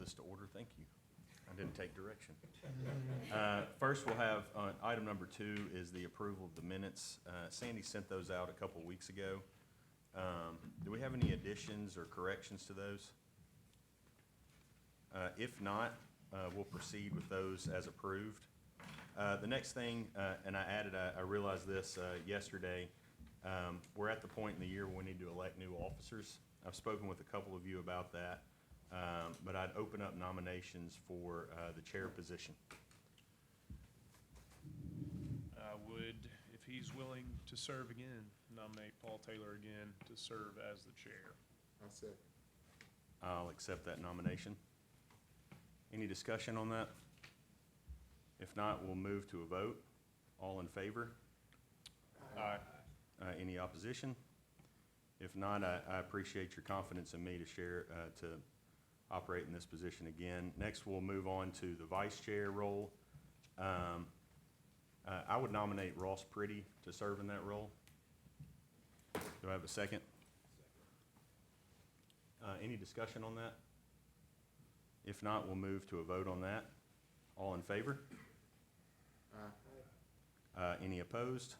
this to order. Thank you. I didn't take direction. First, we'll have, item number 2 is the approval of the minutes. Sandy sent those out a couple weeks ago. Do we have any additions or corrections to those? If not, we'll proceed with those as approved. The next thing, and I realized this yesterday, we're at the point in the year where we need to elect new officers. I've spoken with a couple of you about that, but I'd open up nominations for the chair position. I would, if he's willing to serve again, nominate Paul Taylor again to serve as the chair. I'll second. I'll accept that nomination. Any discussion on that? If not, we'll move to a vote. All in favor? Aye. Any opposition? If not, I appreciate your confidence in me to share, to operate in this position again. Next, we'll move on to the vice chair role. I would nominate Ross Pretty to serve in that role. Do I have a second? Any discussion on that? If not, we'll move to a vote on that. All in favor? Any opposed?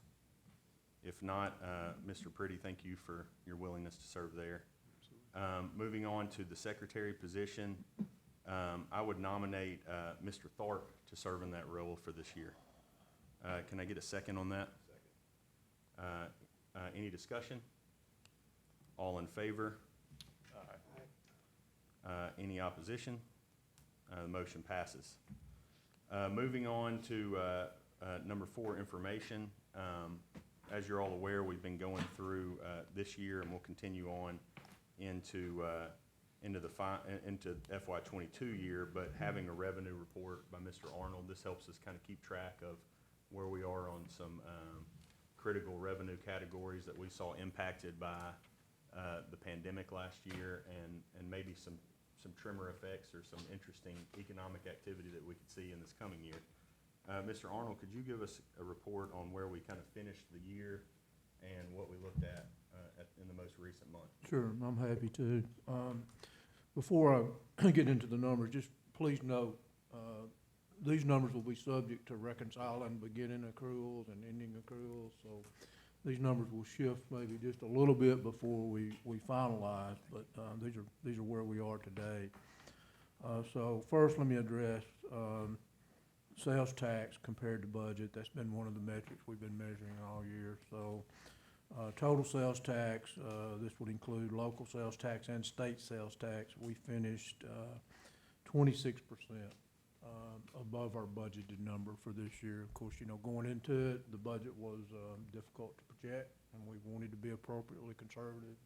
If not, Mr. Pretty, thank you for your willingness to serve there. Moving on to the secretary position, I would nominate Mr. Tharp to serve in that role for this year. Can I get a second on that? Second. Any discussion? All in favor? Aye. Any opposition? The motion passes. Moving on to number 4, information. As you're all aware, we've been going through this year, and we'll continue on into FY22 year, but having a revenue report by Mr. Arnold, this helps us kind of keep track of where we are on some critical revenue categories that we saw impacted by the pandemic last year, and maybe some trimmer effects or some interesting economic activity that we could see in this coming year. Mr. Arnold, could you give us a report on where we kind of finished the year and what we looked at in the most recent month? Sure, I'm happy to. Before I get into the numbers, just please note, these numbers will be subject to reconciling beginning accruals and ending accruals, so these numbers will shift maybe just a little bit before we finalize, but these are where we are today. So first, let me address sales tax compared to budget. That's been one of the metrics we've been measuring all year. So total sales tax, this would include local sales tax and state sales tax. We finished 26% above our budgeted number for this year. Of course, you know, going into it, the budget was difficult to project, and we wanted to be appropriately conservative.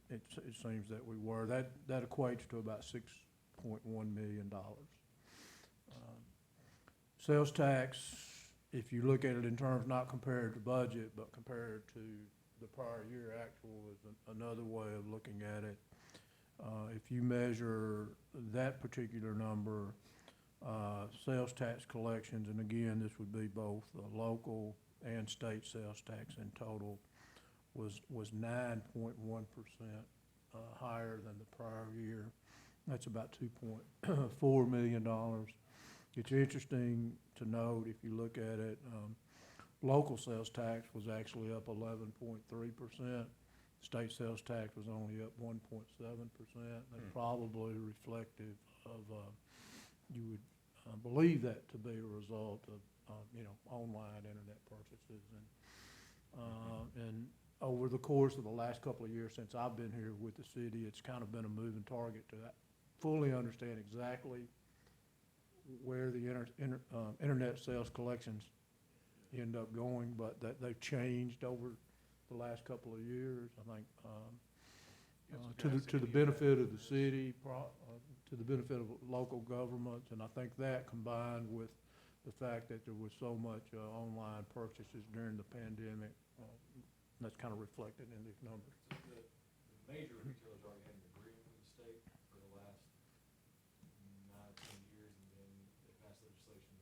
It seems that we were. That equates to about $6.1 million. Sales tax, if you look at it in terms not compared to budget, but compared to the prior year actual, is another way of looking at it. If you measure that particular number, sales tax collections, and again, this would be both local and state sales tax in total, was 9.1% higher than the prior year. That's about $2.4 million. It's interesting to note, if you look at it, local sales tax was actually up 11.3%. State sales tax was only up 1.7%. That's probably reflective of, you would believe that to be a result of, you know, online internet purchases. And over the course of the last couple of years since I've been here with the city, it's kind of been a moving target to fully understand exactly where the internet sales collections end up going, but that they've changed over the last couple of years. I think to the benefit of the city, to the benefit of local governments, and I think that combined with the fact that there was so much online purchases during the pandemic, that's kind of reflected in these numbers. The major retailers already had an agreement with the state for the last 9 or 10 years, and then they passed legislation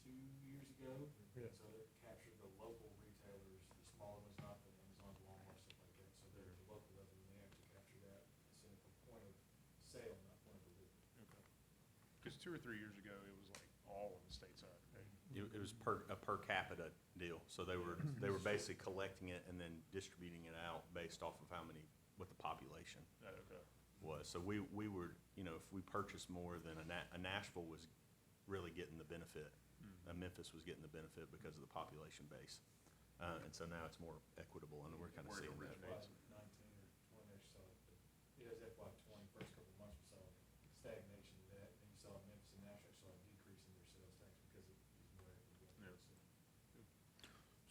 2 years ago. Yeah. So it captured the local retailers, the smaller ones, not the Amazon, Walmart, stuff like that. So they're at the local level, and they actually capture that. It's a point of sale, not point of delivery. 2 or 3 years ago, it was like all in the state side. It was a per capita deal, so they were basically collecting it and then distributing it out based off of what the population Okay. was. So we were, if we purchased more, then a Nashville was really getting the benefit. Memphis was getting the benefit because of the population base. And so now it's more equitable, and we're kind of Where it seeing that. originates. 19 or 20-ish, so it is FY 20, first couple of months we saw stagnation of that, and you saw Memphis and Nashville saw a decrease in their sales tax because it was more equitable. Yeah.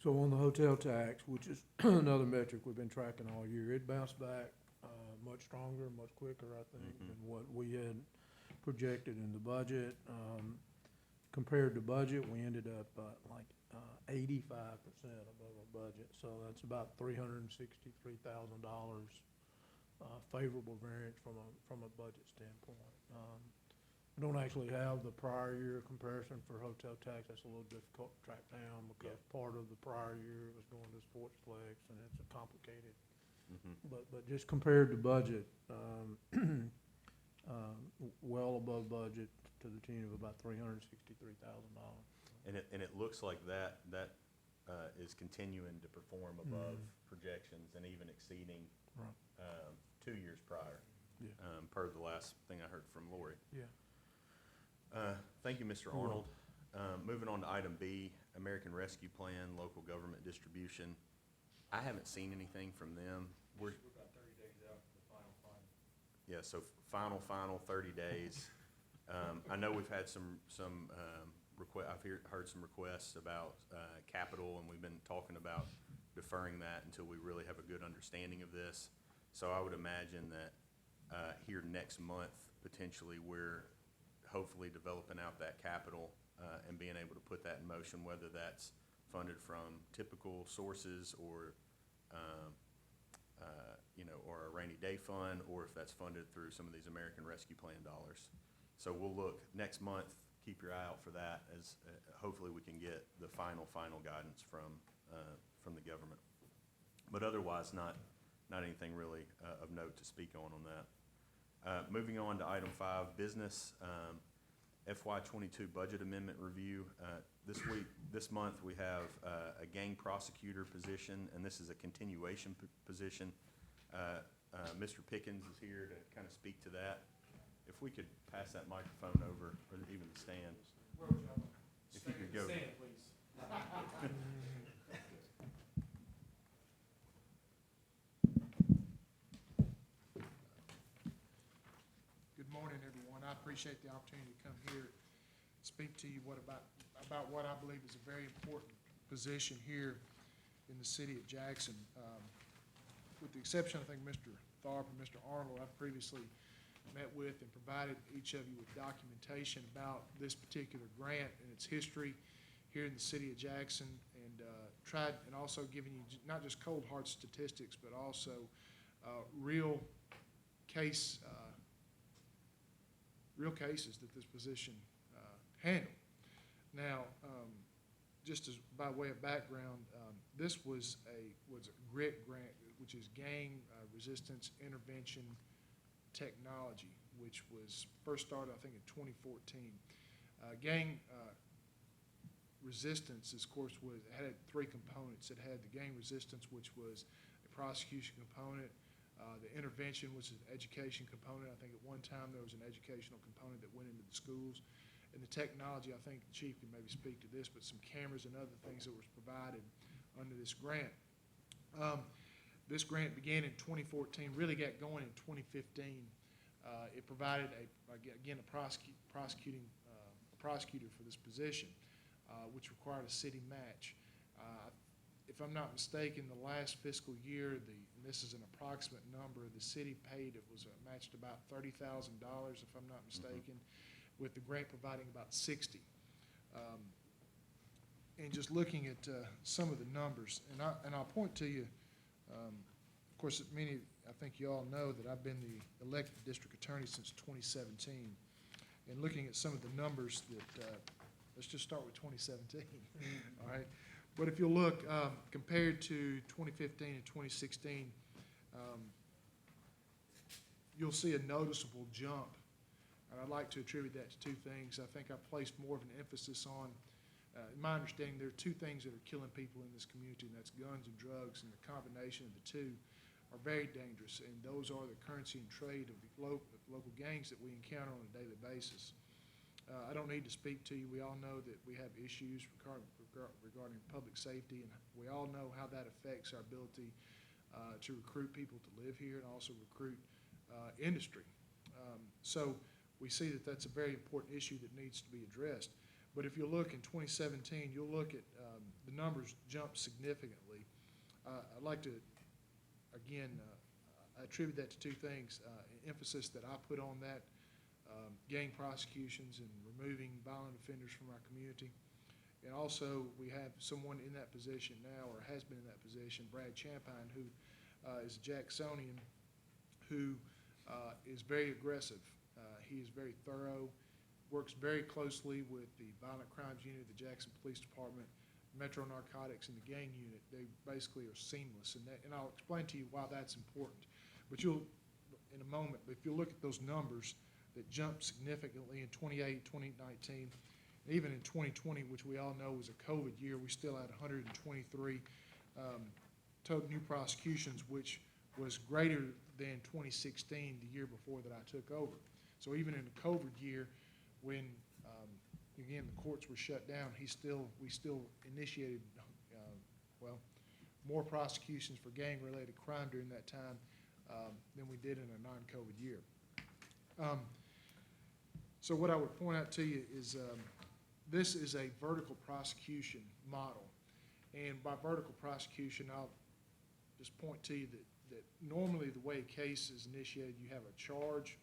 So, So on the hotel tax, which is another metric we've been tracking all year, it bounced back much stronger, much quicker, I think, Mhm. than what we had projected in the budget. Compared to budget, we ended up like 85% above our budget, so that's about $363,000 favorable variance from a budget standpoint. We don't actually have the prior year comparison for hotel tax. That's a little difficult to track down because part of the prior year was going to Sportsplex, and it's a complicated. Mhm. But just compared to budget, well above budget to the tune of about $363,000. And it looks like that is continuing to perform above projections and even exceeding Right. 2 years prior, Yeah. per the last thing I heard from Lori. Yeah. Thank you, Mr. You're Arnold. Moving on to item B, American Rescue Plan, local government distribution. I haven't seen anything from them. we're about 30 days out from the final. Yeah, so final 30 days. I know we've had some I've heard some requests about capital, and we've been talking about deferring that until we really have a good understanding of this. So I would imagine that here next month, potentially, we're hopefully developing out that capital and being able to put that in motion, whether that's funded from typical sources or or a rainy day fund, or if that's funded through some of these American Rescue Plan dollars. So we'll look next month, keep your eye out for that, as hopefully we can get the final guidance from the government. But otherwise, not anything really of note to speak on that. Moving on to item 5, business, FY 22 budget amendment review. This month, we have a gang prosecutor position, and this is a continuation position. Mr. Pickens is here to kind of speak to that. If we could pass that microphone over, or even the stand. Where would y'all? If you could go. Stand, please. Good morning, everyone. I appreciate the opportunity to come here, speak to you about what I believe is a very important position here in the city of Jackson. With the exception, I think, Mr. Tharp and Mr. Arnold, I've previously met with and provided each of you with documentation about this particular grant and its history here in the city of Jackson, and also giving you not just cold hard statistics, but also real cases that this position handled. Now, just as by way of background, this was a GRIT grant, which is Gang Resistance Intervention Technology, which was first started, I think, in 2014. Gang resistance, of course, had 3 components. It had the gang resistance, which was a prosecution component, the intervention, which is an education component. I think at one time there was an educational component that went into the schools. And the technology, I think the chief can maybe speak to this, but some cameras and other things that was provided under this grant. This grant began in 2014, really got going in 2015. It provided a prosecutor for this position, which required a city match. If I'm not mistaken, the last fiscal year, and this is an approximate number, the city paid, it was matched about $30,000, if I'm not mistaken, with the grant providing about 60. And just looking at some of the numbers, and I'll point to you, of course, I think you all know that I've been the elected district attorney since 2017. And looking at some of the numbers that, let's just start with 2017, all right? But if you look, compared to 2015 and 2016, you'll see a noticeable jump And I'd like to attribute that to two things. I think I placed more of an emphasis on, in my understanding, there are two things that are killing people in this community, and that's guns and drugs, and the combination of the two are very dangerous, and those are the currency and trade of the local gangs that we encounter on a daily basis. I don't need to speak to you. We all know that we have issues regarding public safety, and we all know how that affects our ability to recruit people to live here and also recruit industry. So we see that that's a very important issue that needs to be addressed. But if you look in 2017, you'll look at the numbers jump significantly. I'd like to, again, I attribute that to two things. Emphasis that I put on that, gang prosecutions and removing violent offenders from our community. And also, we have someone in that position now, or has been in that position, Brad Champagne, who is a Jacksonian, who is very aggressive. He is very thorough, works very closely with the Violent Crimes Unit, the Jackson Police Department, Metro Narcotics, and the gang unit. They basically are seamless, and I'll explain to you why that's important. But you'll, in a moment, but if you look at those numbers that jumped significantly in 2019, even in 2020, which we all know was a COVID year, we still had 123 total new prosecutions, which was greater than 2016, the year before that I took over. So even in a COVID year, when, again, the courts were shut down, we still initiated, more prosecutions for gang-related crime during that time than we did in a non-COVID year. So what I would point out to you is this is a vertical prosecution model. And by vertical prosecution, I'll just point to you that normally the way a case is initiated, you have a charge,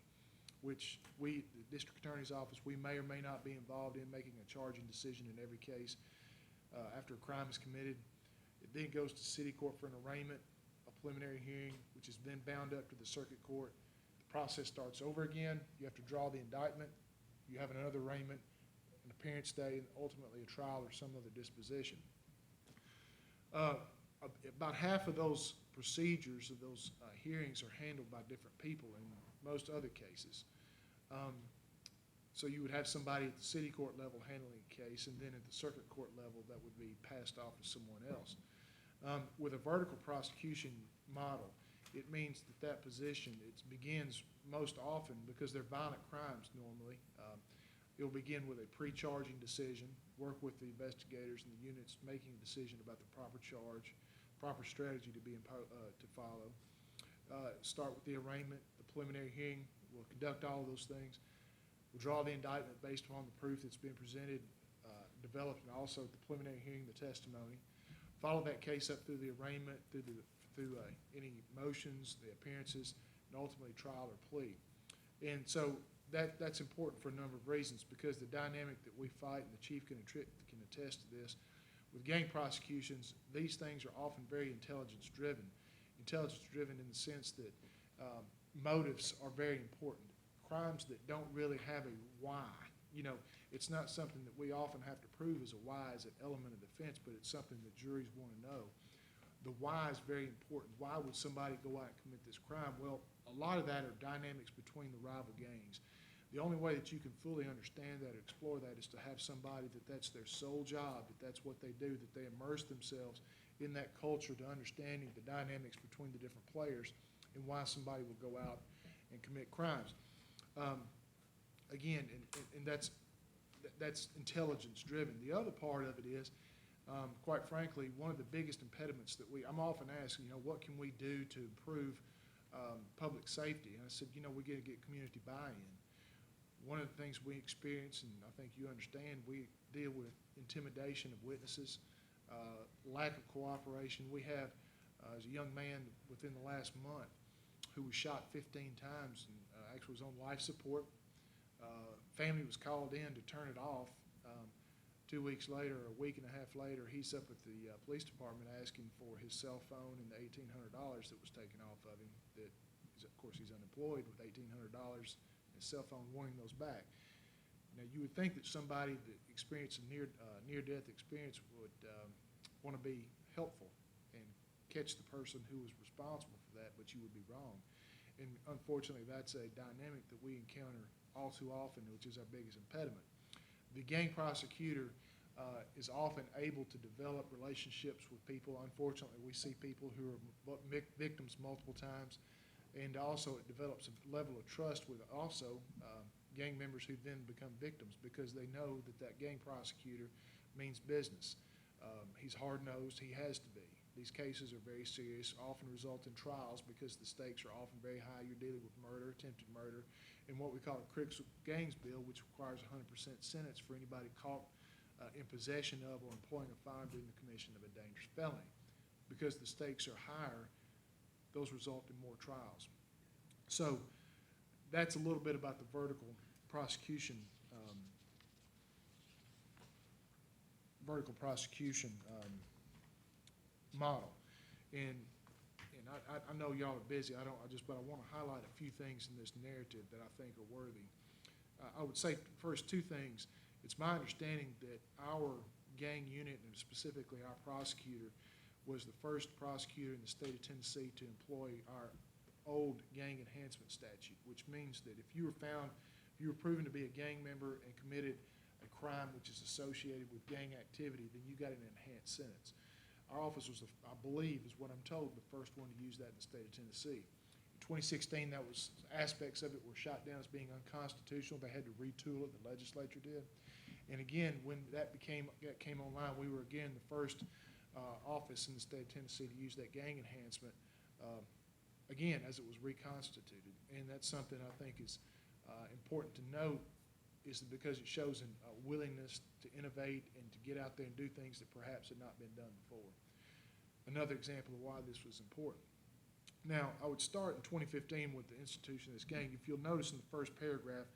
which we, the district attorney's office, we may or may not be involved in making a charging decision in every case after a crime is committed. It then goes to city court for an arraignment, a preliminary hearing, which is then bound up to the circuit court. The process starts over again. You have to draw the indictment. You have another arraignment, an appearance day, and ultimately a trial or some other disposition. About half of those procedures of those hearings are handled by different people in most other cases. So you would have somebody at the city court level handling a case, and then at the circuit court level that would be passed off to someone else. With a vertical prosecution model, it means that position, it begins most often, because they're violent crimes normally, it'll begin with a pre-charging decision, work with the investigators and the units making a decision about the proper charge, proper strategy to follow. Start with the arraignment, the preliminary hearing. We'll conduct all of those things. We'll draw the indictment based upon the proof that's been presented, developed, and also at the preliminary hearing, the testimony. Follow that case up through the arraignment, through any motions, the appearances, and ultimately trial or plea. And so that's important for a number of reasons, because the dynamic that we fight, and the chief can attest to this, with gang prosecutions, these things are often very intelligence-driven. Intelligence-driven in the sense that motives are very important. Crimes that don't really have a why, it's not something that we often have to prove as a why, as an element of defense, but it's something that juries want to know. The why is very important. Why would somebody go out and commit this crime? Well, a lot of that are dynamics between the rival gangs. The only way that you can fully understand that or explore that is to have somebody that's their sole job, that's what they do, that they immerse themselves in that culture to understanding the dynamics between the different players and why somebody will go out and commit crimes. Again, and that's intelligence driven. The other part of it is, quite frankly, one of the biggest impediments that I'm often asked, what can we do to improve public safety? And I said, we got to get community buy-in. One of the things we experience, and I think you understand, we deal with intimidation of witnesses, lack of cooperation. We have, as a young man within the last month, who was shot 15 times and actually was on life support. Family was called in to turn it off. 2 weeks later, or a week and a half later, he's up at the police department asking for his cell phone and the $1,800 that was taken off of him. That is, of course, he's unemployed with $1,800 and his cell phone, wanting those back. Now, you would think that somebody that experienced a near-death experience would want to be helpful and catch the person who was responsible for that, but you would be wrong. And unfortunately, that's a dynamic that we encounter all too often, which is our biggest impediment. The gang prosecutor is often able to develop relationships with people. Unfortunately, we see people who are victims multiple times, and also it develops a level of trust with also gang members who then become victims because they know that that gang prosecutor means business. He's hard-nosed, he has to be. These cases are very serious, often result in trials because the stakes are often very high. You're dealing with murder, attempted murder, and what we call a critical gangs bill, which requires 100% sentence for anybody caught in possession of or employing a firearm during the commission of a dangerous felony. Because the stakes are higher, those result in more trials. So that's a little bit about the vertical prosecution model. And I know y'all are busy. But I want to highlight a few things in this narrative that I think are worthy. I would say first two things. It's my understanding that our gang unit, and specifically our prosecutor, was the first prosecutor in the state of Tennessee to employ our old gang enhancement statute, which means that if you were proven to be a gang member and committed a crime which is associated with gang activity, then you got an enhanced sentence. Our office was, I believe, is what I'm told, the first one to use that in the state of Tennessee. In 2016, aspects of it were shot down as being unconstitutional. They had to retool it, the legislature did. And again, when that came online, we were again the first office in the state of Tennessee to use that gang enhancement, again, as it was reconstituted. And that's something I think is important to note, is because it shows a willingness to innovate and to get out there and do things that perhaps had not been done before. Another example of why this was important. Now, I would start in 2015 with the institution of this gang. If you'll notice in the first paragraph,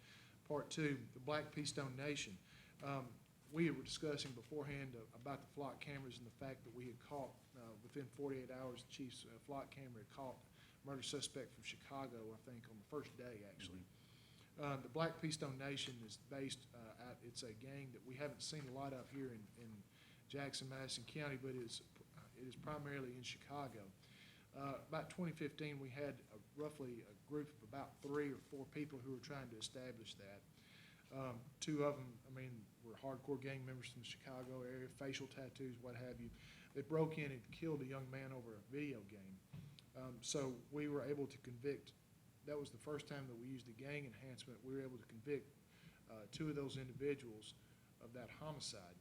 part 2, the Black Peastone Nation, we were discussing beforehand about the flock cameras and the fact that we had caught, within 48 hours, the chief's flock camera had caught a murder suspect from Chicago, I think, on the first day, actually. The Black Peastone Nation is based it's a gang that we haven't seen a lot of here in Jackson, Madison County, but it is primarily in Chicago. About 2015, we had roughly a group of about 3 or 4 people who were trying to establish that. 2 of them, were hardcore gang members from the Chicago area, facial tattoos, what have you. They broke in and killed a young man over a video game. So we were able to convict. That was the first time that we used the gang enhancement. We were able to convict 2 of those individuals of that homicide.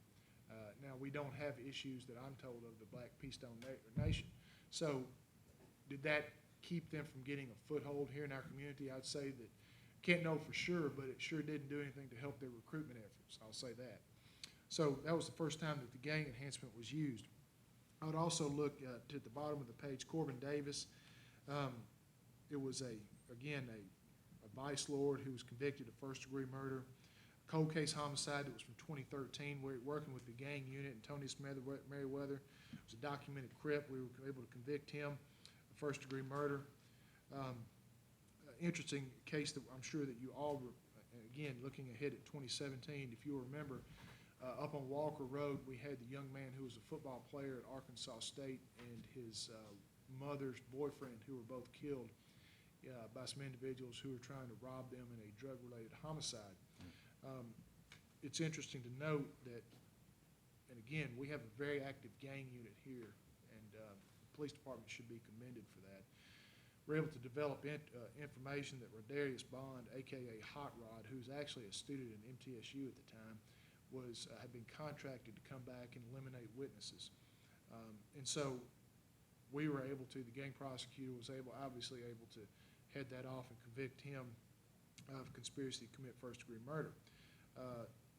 Now, we don't have issues that I'm told of the Black Peastone Nation. So did that keep them from getting a foothold here in our community? I'd say that, can't know for sure, but it sure didn't do anything to help their recruitment efforts. I'll say that. So that was the first time that the gang enhancement was used. I would also look at the bottom of the page, Corbin Davis. It was again a vice lord who was convicted of first-degree murder. Cold case homicide that was from 2013. We're working with the gang unit, and Tony Merriweather was a documented crip. We were able to convict him of first-degree murder. Interesting case that I'm sure that you all, again, looking ahead at 2017, if you'll remember, up on Walker Road, we had the young man who was a football player at Arkansas State and his mother's boyfriend, who were both killed by some individuals who were trying to rob them in a drug-related homicide. It's interesting to note that, and again, we have a very active gang unit here, and the police department should be commended for that. We're able to develop information that Rodarius Bond, a.k.a. Hot Rod, who's actually a student at MTSU at the time, had been contracted to come back and eliminate witnesses. And so we were able to, the gang prosecutor was obviously able to head that off and convict him of conspiracy to commit first-degree murder,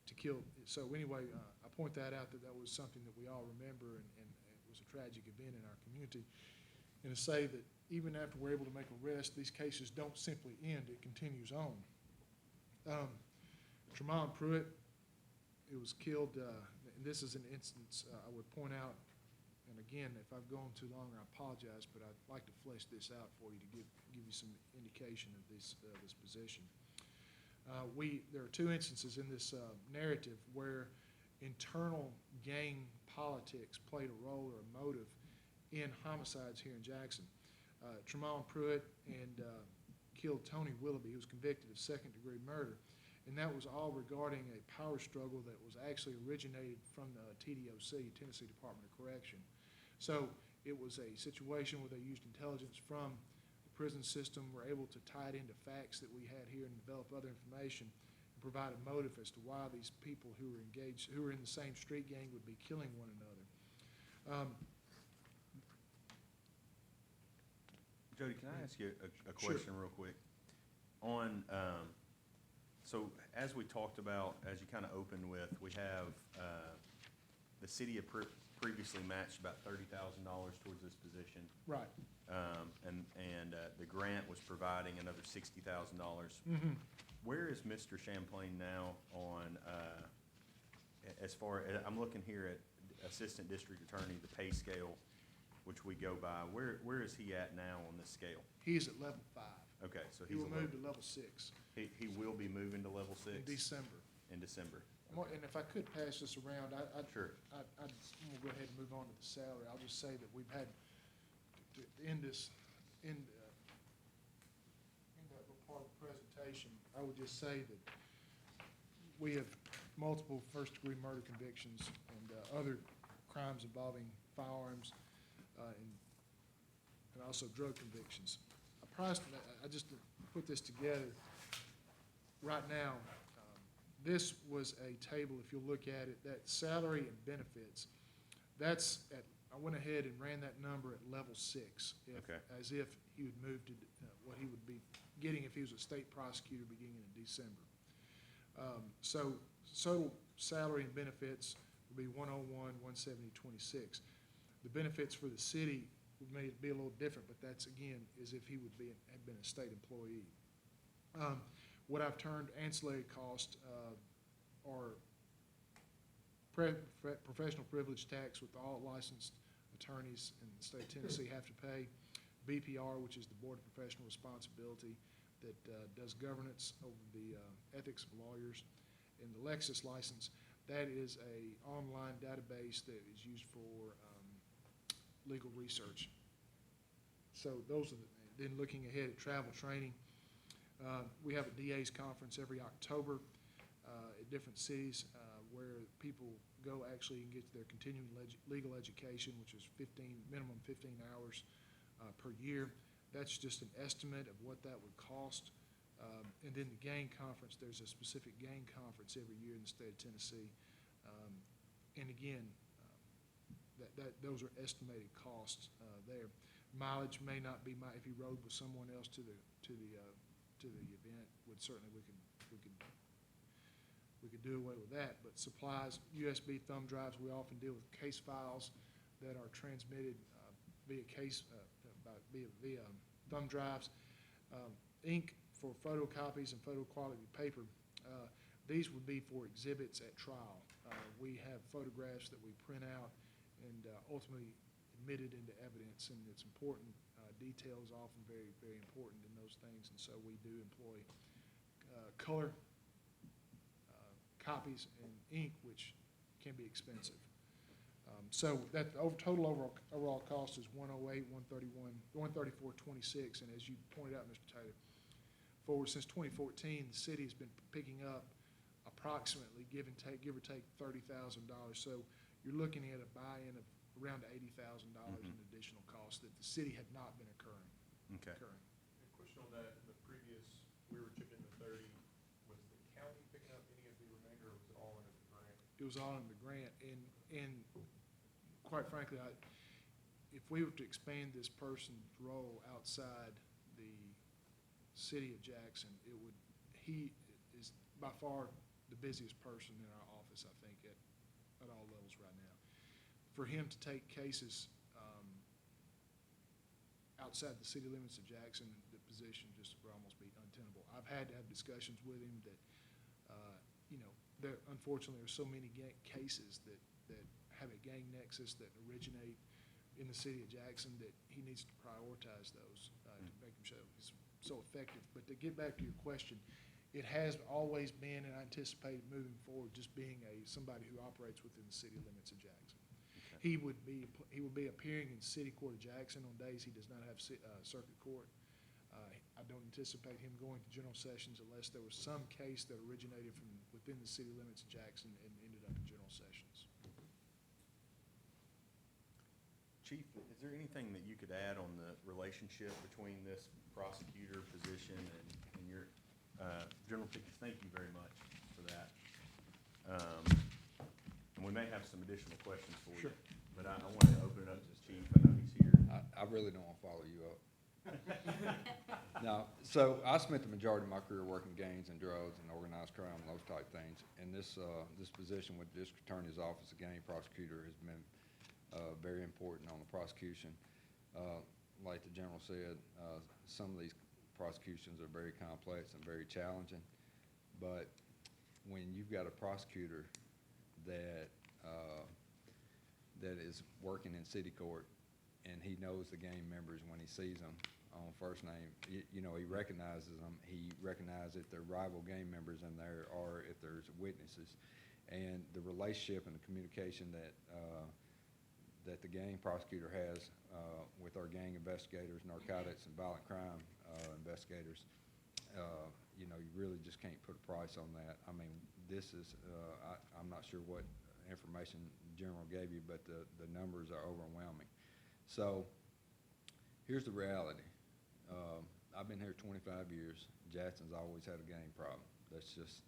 to kill. So anyway, I point that out, that was something that we all remember, and it was a tragic event in our community. And to say that even after we're able to make arrests, these cases don't simply end, it continues on. Tremont Pruitt, it was killed, and this is an instance I would point out, and again, if I've gone too long, I apologize, but I'd like to flesh this out for you to give you some indication of this position. There are 2 instances in this narrative where internal gang politics played a role or a motive in homicides here in Jackson. Tremont Pruitt and killed Tony Willoughby, who was convicted of second-degree murder. And that was all regarding a power struggle that was actually originated from the TDOC, Tennessee Department of Correction. So it was a situation where they used intelligence from the prison system, were able to tie it into facts that we had here and develop other information and provide a motive as to why these people who were engaged, who were in the same street gang would be killing one another. Jody, can I ask you a Sure. question real quick? On, so as we talked about, as you kind of opened with, we have, the city had previously matched about $30,000 towards this position. Right. And the grant was providing another $60,000. Mm-hmm. Where is Mr. Champlain now on, as far, I'm looking here at Assistant District Attorney, the pay scale, which we go by. Where is he at now on this scale? He's at level 5. Okay, so He he's will a move level, to level 6 he will be moving to level in 6 December. in December. And if I could pass this around, I'm Sure. gonna go ahead and move on to the salary. I'll just say that we've had, to end this, end that little part of the presentation, I would just say that we have multiple first-degree murder convictions and other crimes involving firearms, and also drug convictions. I just put this together. Right now, this was a table, if you look at it, that salary and benefits, that's at, I went ahead and ran that number at level 6. Okay. As if he would move to what he would be getting if he was a state prosecutor beginning in December. So salary and benefits would be 101, 170, 26. The benefits for the city may be a little different, but that's, again, as if he would be, had been a state employee. What I've termed ancillary cost are professional privilege tax, with all licensed attorneys in the state of Tennessee have to pay. BPR, which is the Board of Professional Responsibility, that does governance over the ethics of lawyers. And the Lexis license, that is a online database that is used for legal research. So those are then looking ahead at travel training. We have a DA's conference every October at different cities where people go actually and get their continuing legal education, which is minimum 15 hours per year. That's just an estimate of what that would cost. And then the gang conference, there's a specific gang conference every year in the state of Tennessee. And again, those are estimated costs there. Mileage may not be, if you rode with someone else to the event, we could do away with that. But supplies, USB thumb drives, we often deal with case files that are transmitted via thumb drives. Ink for photocopies and photo quality paper. These would be for exhibits at trial. We have photographs that we print out and ultimately admitted into evidence, and it's important. Detail is often very, very important in those things, and so we do employ color copies and ink, which can be expensive. So that total overall cost is 108, 131, 134.26, and as you pointed out, Mr. Taylor, since 2014, the city has been picking up approximately, give or take, $30,000. So you're looking at a buy-in of around $80,000 in additional costs that the city had not been incurring. Okay. A question on that, in the previous, we were chipping the 30, was the county picking up any of the remainder, or was it all under the grant? It was all in the grant, and quite frankly, if we were to expand this person's role outside the city of Jackson, he is by far the busiest person in our office, I think, at all levels right now. For him to take cases outside the city limits of Jackson, the position just would almost be untenable. I've had to have discussions with him that, there unfortunately are so many cases that have a gang nexus that originate in the city of Jackson that he needs to prioritize those to make him show he's so effective. But to get back to your question, it has always been, and I anticipate moving forward, just being somebody who operates within the city limits of Jackson. Okay. He would be appearing in City Court of Jackson on days he does not have circuit court. I I don't anticipate him going to general sessions unless there was some case that originated from within the city limits of Jackson and ended up in general sessions. Chief, is there anything that you could add on the relationship between this prosecutor position and your, General Pickens, thank you very much for that. And we may have some additional questions for you. Sure. But I want to open it up to the chief, I know he's here. I really don't want to follow you up. No, so I spent the majority of my career working gangs and drugs and organized crime and those type things. And this position with the district attorney's office, a gang prosecutor, has been very important on the prosecution. Like the general said, some of these prosecutions are very complex and very challenging. But when you've got a prosecutor that is working in city court and he knows the gang members when he sees them on first name, you know, he recognizes them. He recognizes if they're rival gang members in there or if there's witnesses. And the relationship and the communication that the gang prosecutor has with our gang investigators, narcotics and violent crime investigators, you know, you really just can't put a price on that. I mean, this is, I'm not sure what information General gave you, but the numbers are overwhelming. So here's the reality. I've been here 25 years. Jackson's always had a gang problem. It's just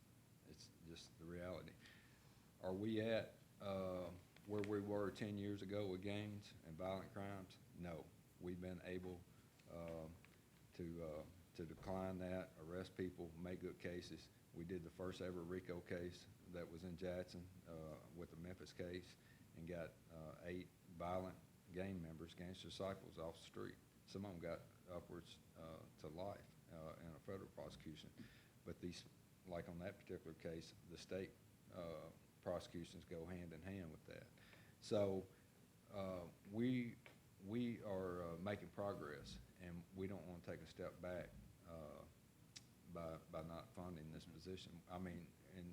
the reality. Are we at where we were 10 years ago with gangs and violent crimes? No. We've been able to decline that, arrest people, make good cases. We did the first ever RICO case that was in Jackson with the Memphis case and got 8 violent gang members, gangster disciples, off the street. Some of them got upwards to life in a federal prosecution. But these, like on that particular case, the state prosecutions go hand in hand with that. So we are making progress, and we don't want to take a step back by not funding this position. I mean, in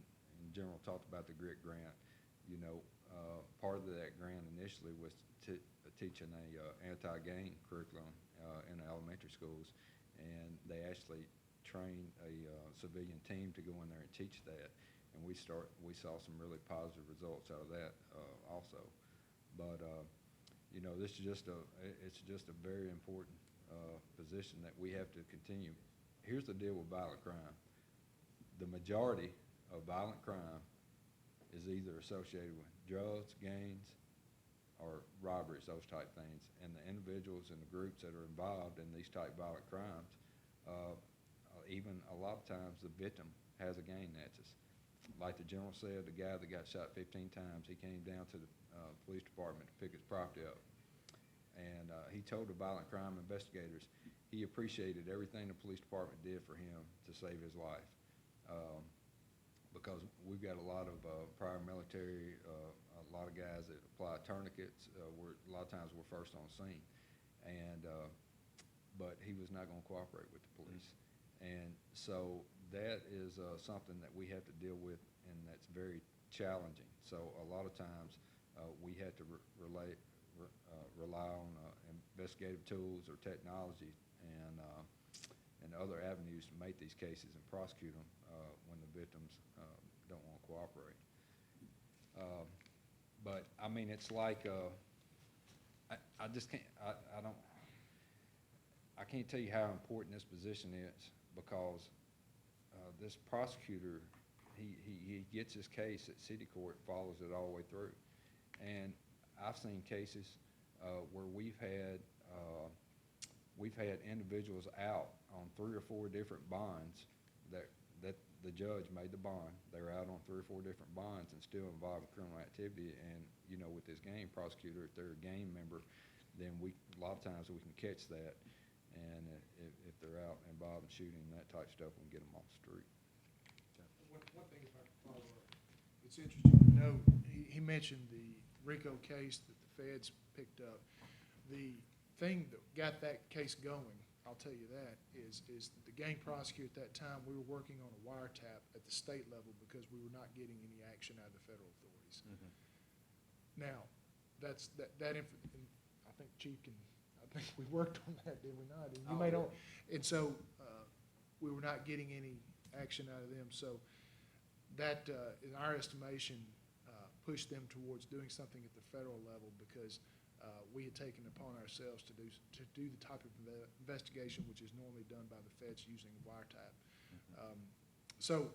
general, talked about the GRIT grant. You know, part of that grant initially was teaching a anti-gang curriculum in the elementary schools, and they actually trained a civilian team to go in there and teach that. And we saw some really positive results out of that also. But you know, it's just a very important position that we have to continue. Here's the deal with violent crime. The majority of violent crime is either associated with drugs, gangs, or robberies, those type things. And the individuals and the groups that are involved in these type violent crimes, even a lot of times the victim has a gang nexus. Like the general said, the guy that got shot 15 times, he came down to the police department to pick his property up. And he told the violent crime investigators he appreciated everything the police department did for him to save his life. Because we've got a lot of prior military, a lot of guys that apply tourniquets. A lot of times we're first on scene. And but he was not going to cooperate with the police. And so that is something that we have to deal with, and that's very challenging. So a lot of times we have to rely on investigative tools or technology and other avenues to make these cases and prosecute them when the victims don't want to cooperate. But I mean, it's like I just can't. I can't tell you how important this position is, because this prosecutor, he gets his case at city court, follows it all the way through. And I've seen cases where we've had individuals out on 3 or 4 different bonds that the judge made the bond. They were out on 3 or 4 different bonds and still involved in criminal activity. And you know, with this gang prosecutor, if they're a gang member, then a lot of times we can catch that. And if they're out involved in shooting and that type of stuff, we can get them off the street. One thing, if I could follow up, it's interesting to note, he mentioned the RICO case that the feds picked up. The thing that got that case going, I'll tell you that, is that the gang prosecutor at that time, we were working on a wiretap at the state level because we were not getting any action out of the federal authorities. Mm-hmm. Now, I think Chief can, think we worked on that, did we not? And you Oh, may yeah. not, and so, we were not getting any action out of them, so that, in our estimation, pushed them towards doing something at the federal level because, we had taken upon ourselves to do the type of investigation which is normally done by the feds using wiretap. So,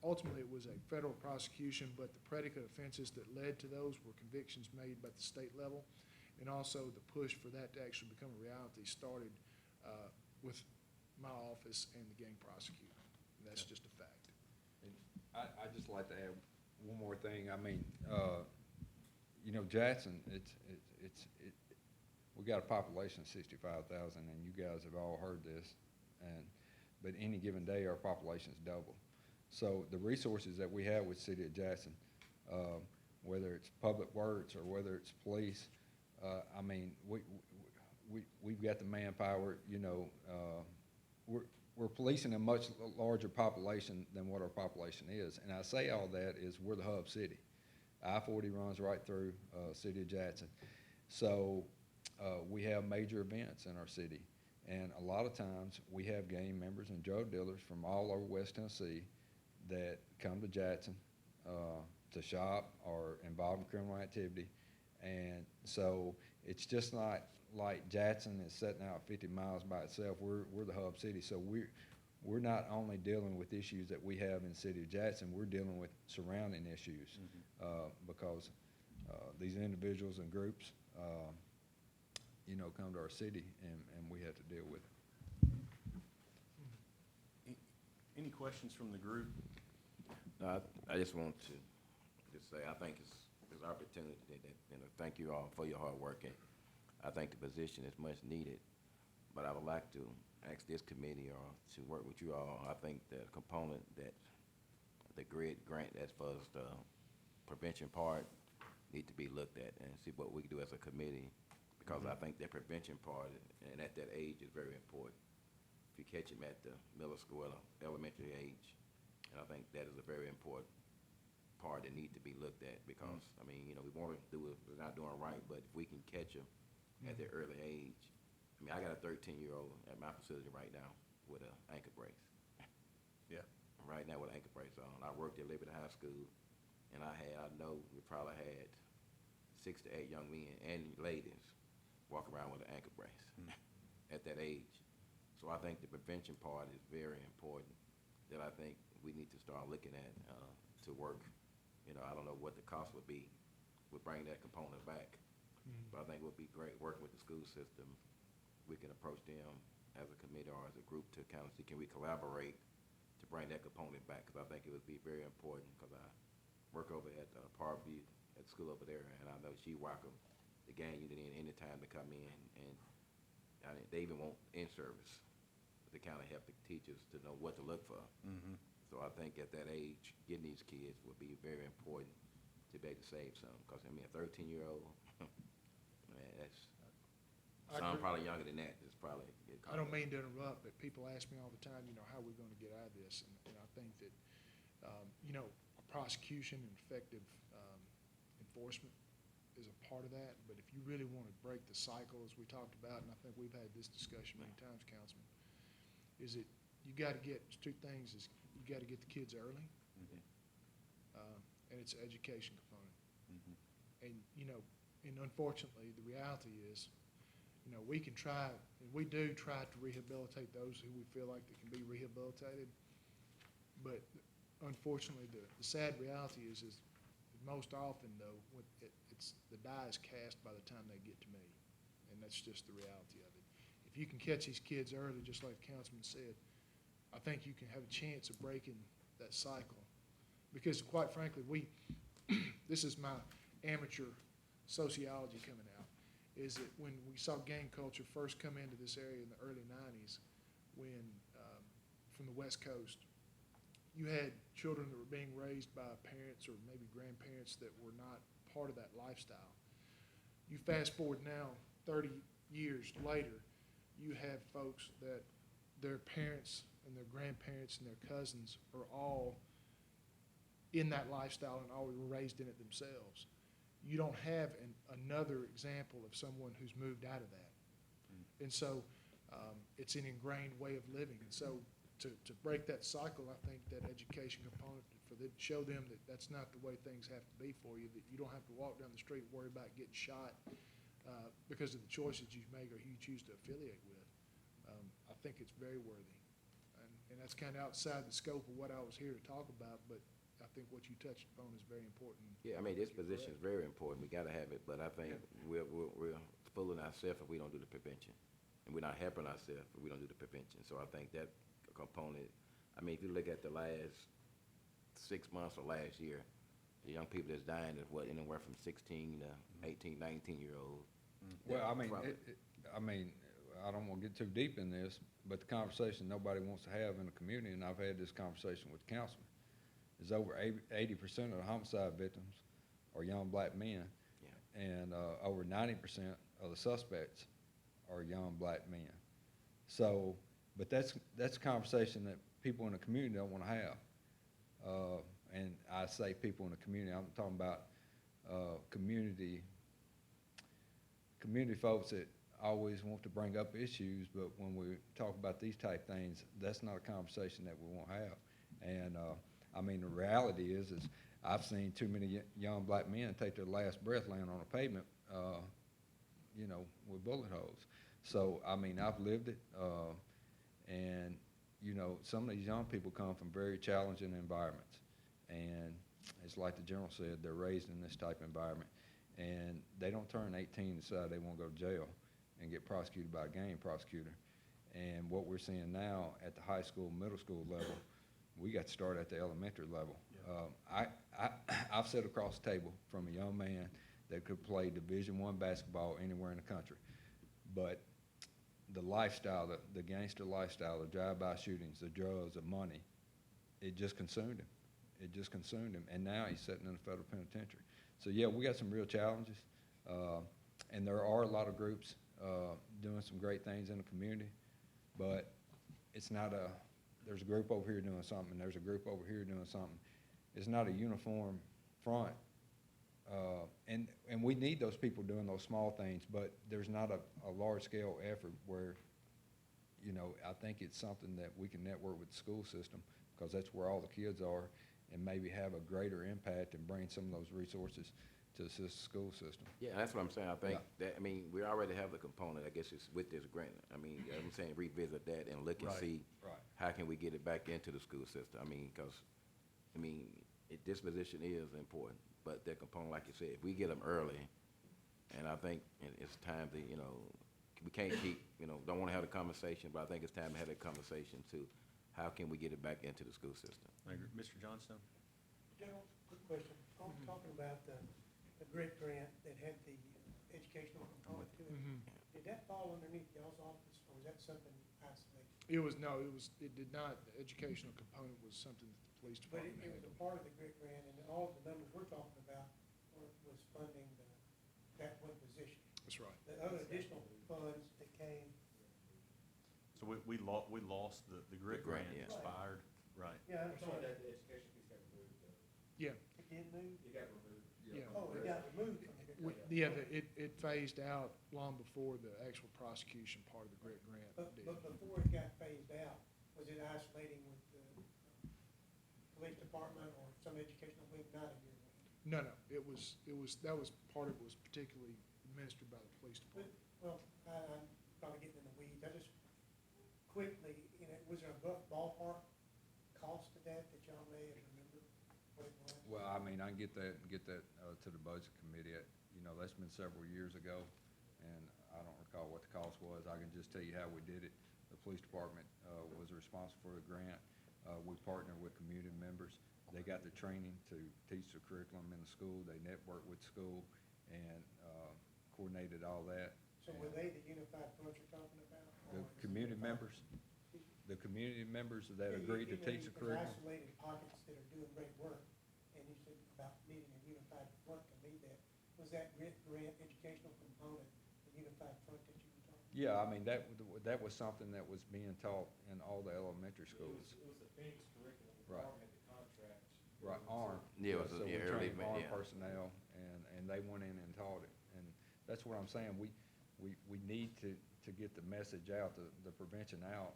ultimately, it was a federal prosecution, but the predicate offenses that led to those were convictions made by the state level. And also, the push for that to actually become a reality started with my office and the gang prosecutor. And that's just a fact. And I'd just like to add one more thing. I mean, you know, Jackson, we got a population of 65,000, and you guys have all heard this. But any given day, our population's double. So the resources that we have with the City of Jackson, whether it's public works or whether it's police, I mean, we've got the manpower. You know, we're policing a much larger population than what our population is. And I say all that is we're the hub city. I-40 runs right through City of Jackson. So we have major events in our city. And a lot of times we have gang members and drug dealers from all over West Tennessee that come to Jackson to shop or involved in criminal activity. And so it's just not like Jackson is setting out 50 miles by itself. We're the hub city. So we're not only dealing with issues that we have in the City of Jackson, we're dealing with surrounding issues because these individuals and groups you know, come to our city, and we have to deal with it. Any questions from the group? No, I just want to just say, I think it's an opportunity that, you know, thank you all for your hard work, and I think the position is much needed. But I would like to ask this committee or to work with you all. I think the component that the GRID grant that's for the prevention part need to be looked at and see what we can do as a committee, because I think that prevention part, and at that age, is very important. If you catch them at the middle school or elementary age, and I think that is a very important part that need to be looked at, because, I mean, you know, we want to do it, we're not doing right, but if we can catch them at their early age. I mean, I got a 13-year-old at my facility right now with an ankle brace. Yeah. Right now with an ankle brace on. I worked at Liberty High School, and I know we probably had 6 to 8 young men and ladies walk around with an ankle brace at that age. So I think the prevention part is very important, that I think we need to start looking at to work. You know, I don't know what the cost would be. We'll bring that component back. But I think it would be great working with the school system. We can approach them as a committee or as a group to kind of see, can we collaborate to bring that component back? Because I think it would be very important, because I work over at Parkview at school over there, and I know she welcome the gang unit in any time to come in, and I mean, they even want in-service to kind of help the teachers to know what to look for. So I think at that age, getting these kids would be very important to be able to save some. Because, I mean, a 13-year-old, man, that's, I some agree. probably younger than that, is probably. I don't mean to interrupt, but people ask me all the time, you know, how we're going to get out of this. And I think that, you know, prosecution and effective enforcement is a part of that. But if you really want to break the cycle, as we talked about, and I think we've had this discussion many times, Councilman, is that you got to get, two things, is you got to get the kids early, and it's an education component. And, you know, and unfortunately, the reality is, you know, we can try, and we do try to rehabilitate those who we feel like that can be rehabilitated. But unfortunately, the sad reality is most often, though, it's the die is cast by the time they get to me. And that's just the reality of it. If you can catch these kids early, just like the councilman said, I think you can have a chance of breaking that cycle. Because quite frankly, this is my amateur sociology coming out, is that when we saw gang culture first come into this area in the early 90s, when from the West Coast, you had children that were being raised by parents or maybe grandparents that were not part of that lifestyle. You fast forward now, 30 years later, you have folks that their parents and their grandparents and their cousins are all in that lifestyle and all were raised in it themselves. you don't have another example of someone who's moved out of that. And so, it's an ingrained way of living. And so, to break that cycle, I think that education component, show them that that's not the way things have to be for you, that you don't have to walk down the street and worry about getting shot because of the choices you make or who you choose to affiliate with. I think it's very worthy. And that's kind of outside the scope of what I was here to talk about, but I think what you touched upon is very important. Yeah, I mean, this You're position is correct. very important. We gotta have it, but I think we're fooling ourselves if we don't do the prevention. And we're not helping ourselves if we don't do the prevention. So I think that component, I mean, if you look at the last 6 months or last year, the young people that's dying is what, anywhere from 16 to 18, 19-year-olds. Well, I mean, Probably. I don't want to get too deep in this, but the conversation nobody wants to have in the community, and I've had this conversation with the councilman, is over 80% of the homicide victims are young black men. Yeah. And over 90% of the suspects are young black men. So, but that's a conversation that people in the community don't want to have. And I say people in the community, I'm talking about community folks that always want to bring up issues, but when we talk about these type things, that's not a conversation that we want to have. And I mean, the reality is I've seen too many young black men take their last breath laying on a pavement, you know, with bullet holes. So, I mean, I've lived it, and, you know, some of these young people come from very challenging environments. And it's like the general said, they're raised in this type of environment. And they don't turn 18 and decide they want to go to jail and get prosecuted by a gang prosecutor. And what we're seeing now at the high school, middle school level, we got to start at the elementary level. I've sat across the table from a young man that could play Division I basketball anywhere in the country. But the lifestyle, the gangster lifestyle, the drive-by shootings, the drugs, the money, it just consumed him. It just consumed him. And now he's sitting in a federal penitentiary. So, yeah, we got some real challenges. And there are a lot of groups doing some great things in the community. But it's not there's a group over here doing something, and there's a group over here doing something. It's not a uniform front. And we need those people doing those small things, but there's not a large-scale effort where, you know, I think it's something that we can network with the school system, because that's where all the kids are, and maybe have a greater impact and bring some of those resources to assist the school system. Yeah, that's what I'm saying. I think that, I mean, we already have the component, I guess it's with this grant. I mean, I'm saying revisit that and look and Right. see Right. how can we get it back into the school system. I mean, because, I mean, this position is important, but that component, like you said, if we get them early, and I think it's time to, you know, we can't keep, you know, don't want to have the conversation, but I think it's time to have that conversation too. How can we get it back into the school system? I agree. Mr. Johnstone? General, quick question. I'm talking about the GRIT grant that had the educational component to it. Did that fall underneath y'all's office, or was that something isolated? It did not. The educational component was something that the police But department it was a handled. part of the GRIT grant, and all the numbers we're talking about was funding that one position. That's right. The other additional funds that came, So we lost the GRIT grant, grant yeah. expired, right. yeah, I We're talking understand. about the education piece got removed, though. Yeah, It did move? It got removed. yeah. Oh, it got removed from the GRIT grant. Yeah, it phased out long before the actual prosecution part of the GRIT grant But did. before it got phased out, was it isolating with the police department or some educational wing, not in your wing? No, that was, part of it was particularly administered by the police But, department. well, I'm probably getting in the weeds. I just quickly, you know, was there a ballpark cost to that y'all may have remembered what it was? Well, I mean, I can get that to the budget committee. You know, that's been several years ago, and I don't recall what the cost was. I can just tell you how we did it. The police department was responsible for the grant. We partnered with community members. They got the training to teach the curriculum in the school. They networked with school and coordinated all that. So were they the unified front you're talking about? The or is it community unified? members, that Yeah, agreed to you know, teach the there's curriculum. isolated pockets that are doing great work, and you said about needing a unified front to meet that. Was that GRIT grant educational component, the unified front that you were talking about? Yeah, I mean, that was something that was being taught in all the elementary schools. It was the Phoenix curriculum, the Right. department had the contract. Right, armed. Yeah, it was So we early, trained armed yeah. personnel and and they went in and taught it. And that's what I'm saying, we need to get the message out, the prevention out,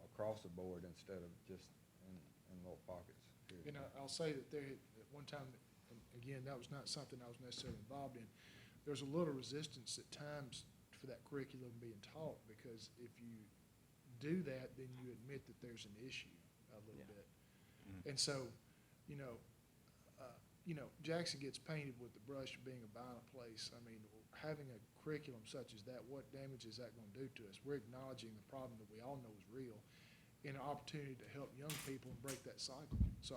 across the board instead of just in little pockets. here. And I'll say that there, at one time, and again, that was not something I was necessarily involved in, there's a little resistance at times for that curriculum being taught, because if you do that, then you admit that there's an issue a little Yeah. bit. Mhm. And so, Jackson gets painted with the brush of being a violent place. I mean, having a curriculum such as that, what damage is that gonna do to us? We're acknowledging the problem that we all know is real, and an opportunity to help young people and break that cycle. So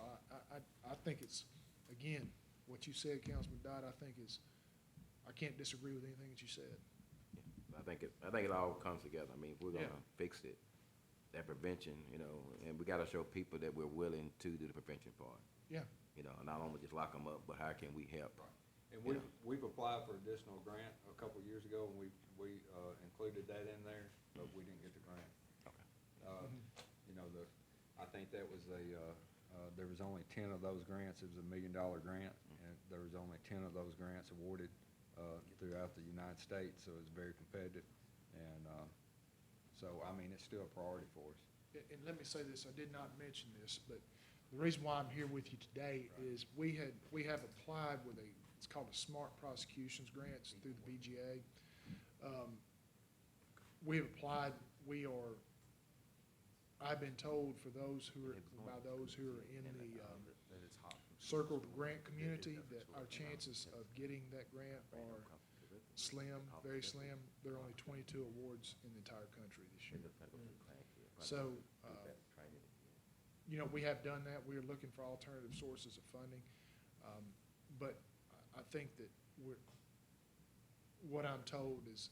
I think it's, again, what you said, Councilman Dodd, I think is, I can't disagree with anything that you said. I think it all comes together. I mean, if we're Yeah. gonna fix it, that prevention, and we gotta show people that we're willing to do the prevention part. Yeah. Not only just lock them up, but how can we help? And Yeah. we've applied for additional grant a couple of years ago, and we included that in there, but we didn't get the grant. Okay. I think that was there was only 10 of those grants. It was $1 million grant, and there was only 10 of those grants awarded throughout the United States, so it's very competitive. And so, I mean, it's still a priority for us. And let me say this, I did not mention this, but the reason why I'm here with you today is we have applied with it's called a Smart Prosecutions Grants through the BGA. We have applied, I've been told by those who are in the Circle Grant community, that our chances of getting that grant are slim, very slim. There are only 22 awards in the entire country this year. So, we have done that. We are looking for alternative sources of funding. But I think that what I'm told is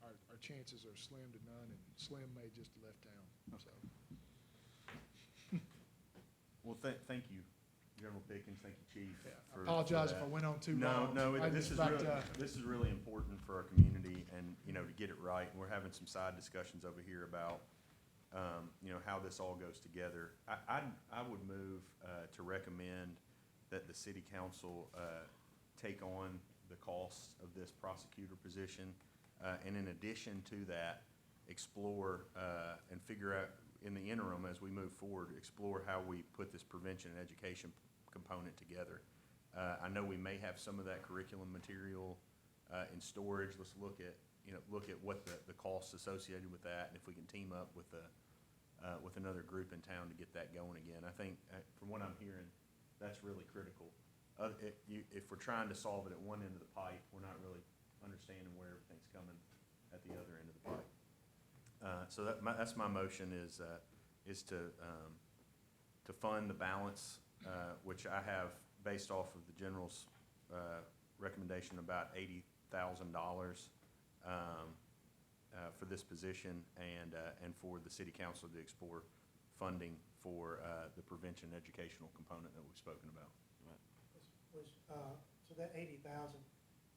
our chances are slim to none, and slim may just have left town, so. Well, thank you, General Pickens, thank you, Chief. Yeah, for I apologize if that. I went on too No, long. no, I this just is like really, to- this is really important for our community and, to get it right. We're having some side discussions over here about, how this all goes together. I would move to recommend that the city council take on the costs of this prosecutor position. And in addition to that, explore and figure out, in the interim, as we move forward, explore how we put this prevention and education component together. I know we may have some of that curriculum material in storage. Let's look at what the costs associated with that, and if we can team up with another group in town to get that going again. I think, from what I'm hearing, that's really critical. If we're trying to solve it at one end of the pipe, we're not really understanding where everything's coming at the other end of the pipe. So that's my motion is to fund the balance, which I have based off of the general's recommendation, about $80,000 for this position, and for the city council to explore funding for the prevention educational component that we've spoken about. So that 80,000,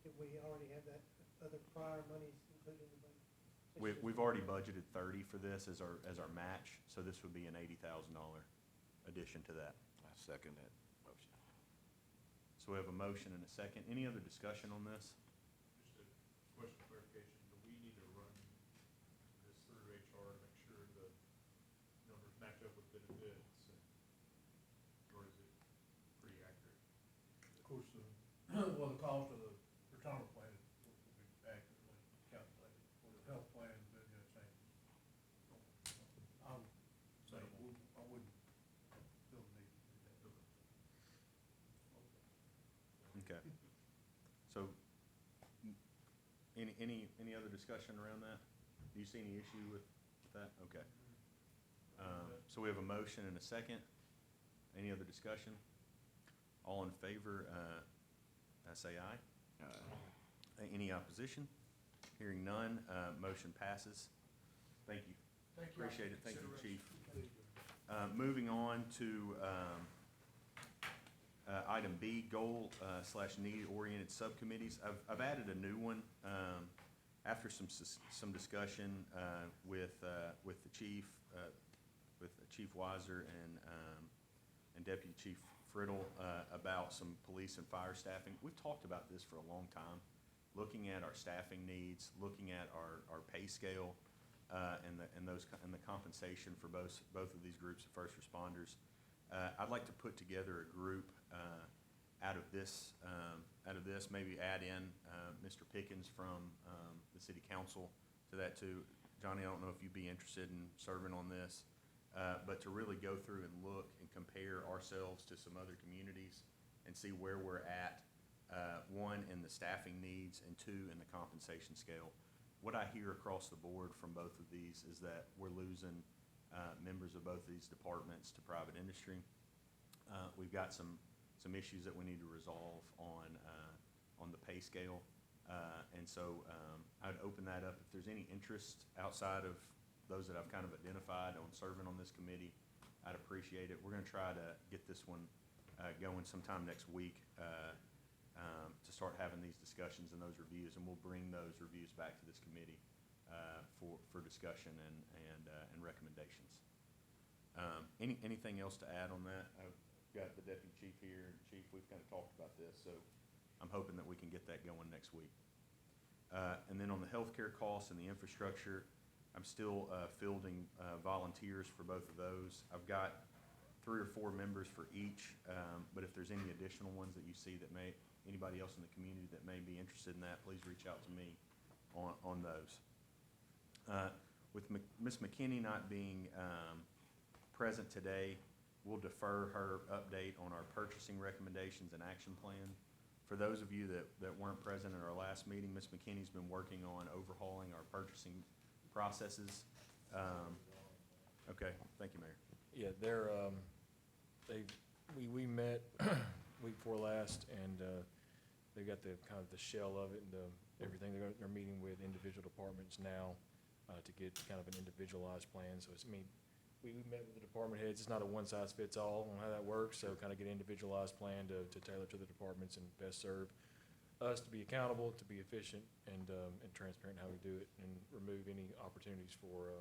did we already have that other prior monies included in the budget? We've already budgeted 30 for this as our match, so this would be an $80,000 addition to that. I second that motion. So we have a motion and a second. Any other discussion on this? Just a question of clarification, do we need to run this through HR to make sure the numbers match up with benefits, or is it pretty accurate? Of course, the cost of the retirement plan will be accurately calculated for the health plan, but changes. I would say, I wouldn't feel the need to do that. Okay. So, any other discussion around that? Do you see any issue with that? Okay. So we have a motion and a second. Any other discussion? All in favor, say aye. Any opposition? Hearing none, motion passes. Thank you. Thank you. Appreciate it. Thank you, Chief. Consideration. Moving on to item B, goal / need-oriented subcommittees. I've added a new one after some discussion with the chief, with Chief Weiser and Deputy Chief Friddle, about some police and fire staffing. We've talked about this for a long time, looking at our staffing needs, looking at our pay scale, and the compensation for both of these groups of first responders. I'd like to put together a group, out of this, maybe add in, Mr. Pickens from, the city council to that too. Johnny, I don't know if you'd be interested in serving on this, but to really go through and look and compare ourselves to some other communities and see where we're at, one, in the staffing needs, and two, in the compensation scale. What I hear across the board from both of these is that we're losing, members of both of these departments to private industry. We've got some issues that we need to resolve on the pay scale. And so I'd open that up. If there's any interest outside of those that I've kind of identified on serving on this committee, I'd appreciate it. We're gonna try to get this one going sometime next week to start having these discussions and those reviews, and we'll bring those reviews back to this committee for discussion and recommendations. Anything else to add on that? I've got the deputy chief here. Chief, we've kind of talked about this, so I'm hoping that we can get that going next week. And then on the healthcare costs and the infrastructure, I'm still fielding volunteers for both of those. I've got 3 or 4 members for each, but if there's any additional ones that you see that anybody else in the community that may be interested in that, please reach out to me on those. With Ms. McKinney not being present today, we'll defer her update on our purchasing recommendations and action plan. For those of you that weren't present at our last meeting, Ms. McKinney's been working on overhauling our purchasing processes. Okay, thank you, Mayor. Yeah, we met week before last, and they got the kind of the shell of it and everything. They're meeting with individual departments now to get kind of an individualized plan. So we met with the department heads. It's not a one-size-fits-all on how that works, so kind of get an individualized plan to tailor to the departments and best serve us to be accountable, to be efficient, and transparent in how we do it, and remove any opportunities for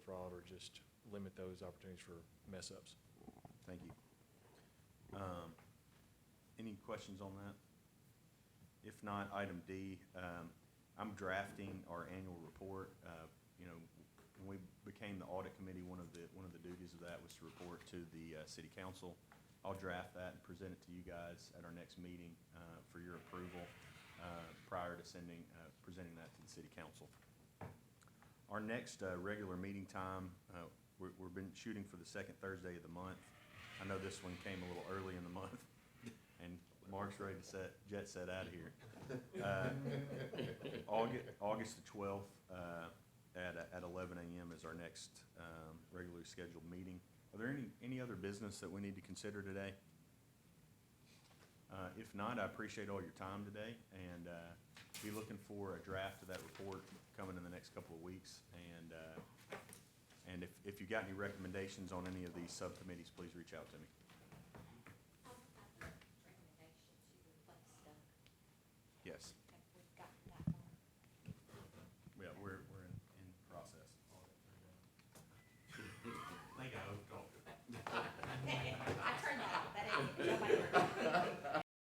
fraud, or just limit those opportunities for mess-ups. Thank you. Any questions on that? If not, item D, I'm drafting our annual report. When we became the audit committee, one of the duties of that was to report to the city council. I'll draft that and present it to you guys at our next meeting for your approval prior to presenting that to the city council. Our next regular meeting time, we've been shooting for the second Thursday of the month. I know this one came a little early in the month, and Mark's ready to jet set out of here. August the 12th at 11 a.m. is our next regularly scheduled meeting. Are there any other business that we need to consider today? If not, I appreciate all your time today, and be looking for a draft of that report coming in the next couple of weeks. And if you got any recommendations on any of these subcommittees, please reach out to me. Recommendation to replace Doug. Yes.